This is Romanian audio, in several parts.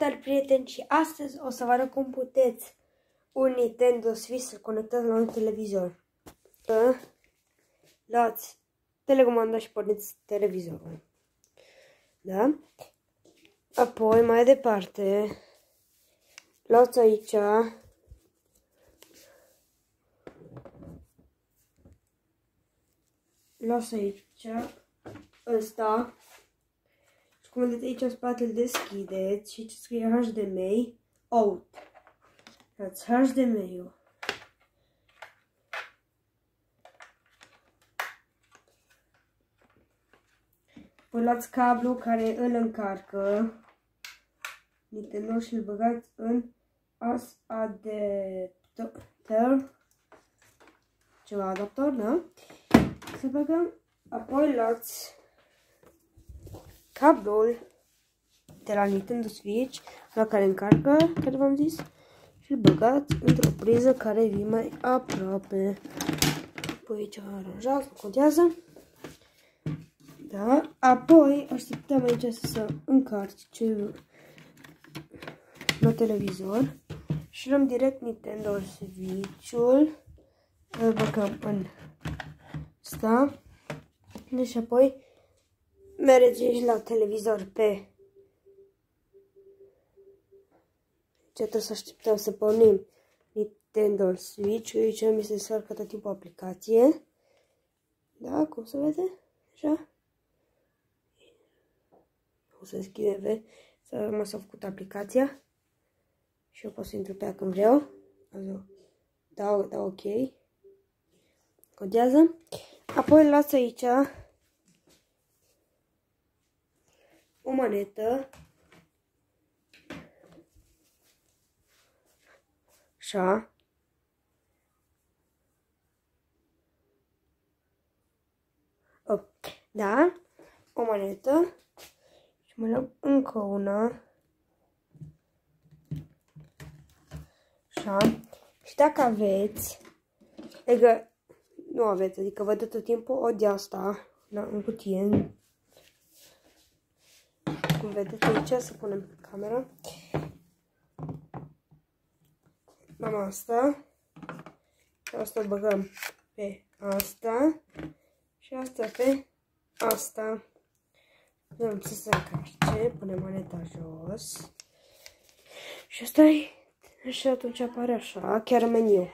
Salutare, prieteni, și astăzi o să vă arăt cum puteți un Nintendo Switch să-l conectați la un televizor. Luați telecomanda și porniți televizorul. Da? Apoi, mai departe, luați aici ăsta. Și cum vedeți aici în spate îl deschideți și ce scrie HDMI out. Dați HDMI-ul. Păi luați cablu care îl încarcă Nintendo și îl băgați în adapter. Ceva adaptor, da? Să băgăm. Apoi luați cablul de la Nintendo Switch, la care încarcă, care v-am zis, și îl băgați într-o priză care vine mai aproape. Apoi aici aranjat, nu contează. Da? Apoi așteptăm aici să se încarce la televizor și luăm direct Nintendo Switch-ul, îl băgăm în ăsta. Deci apoi mergeți la televizor pe... Ce trebuie să așteptăm să pornim Nintendo Switch. Aici mi se descarcă tot timpul aplicație. Da, cum se vede? Așa. O să deschide, să s-a făcut aplicația. Și eu pot să intru pe ea când vreau. Dau ok. Contează. Apoi las aici o manetă. Așa. Da. O manetă. Și mai luăm încă una. Așa. Și dacă aveți, adică nu aveți, adică vă dă tot timpul o de asta în cutie. Cum vedeți aici, să punem pe camera. Am asta. Asta băgăm pe asta. Și asta pe asta. Vrem să se încarce. Punem moneta jos. Și asta e. Și atunci apare așa, chiar meniu.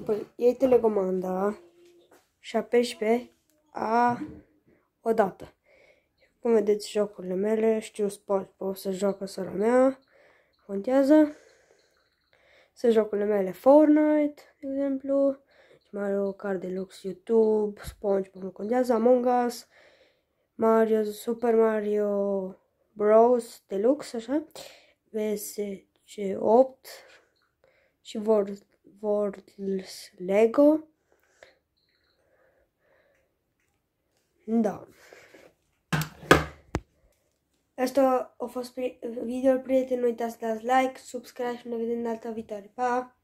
Păi, iei telecomanda și apeși pe A odată. Cum vedeți jocurile mele, știu SpongeBob să joacă sora mea, contează. Sunt jocurile mele Fortnite, de exemplu, Mario Kart Deluxe YouTube, SpongeBob nu contează, Among Us, Super Mario Bros Deluxe, așa, VSC 8 și Worlds Lego. Da. Asta a fost videoul, prieteni. Nu uitați să dați like, subscribe și ne vedem în data viitoare. Pa!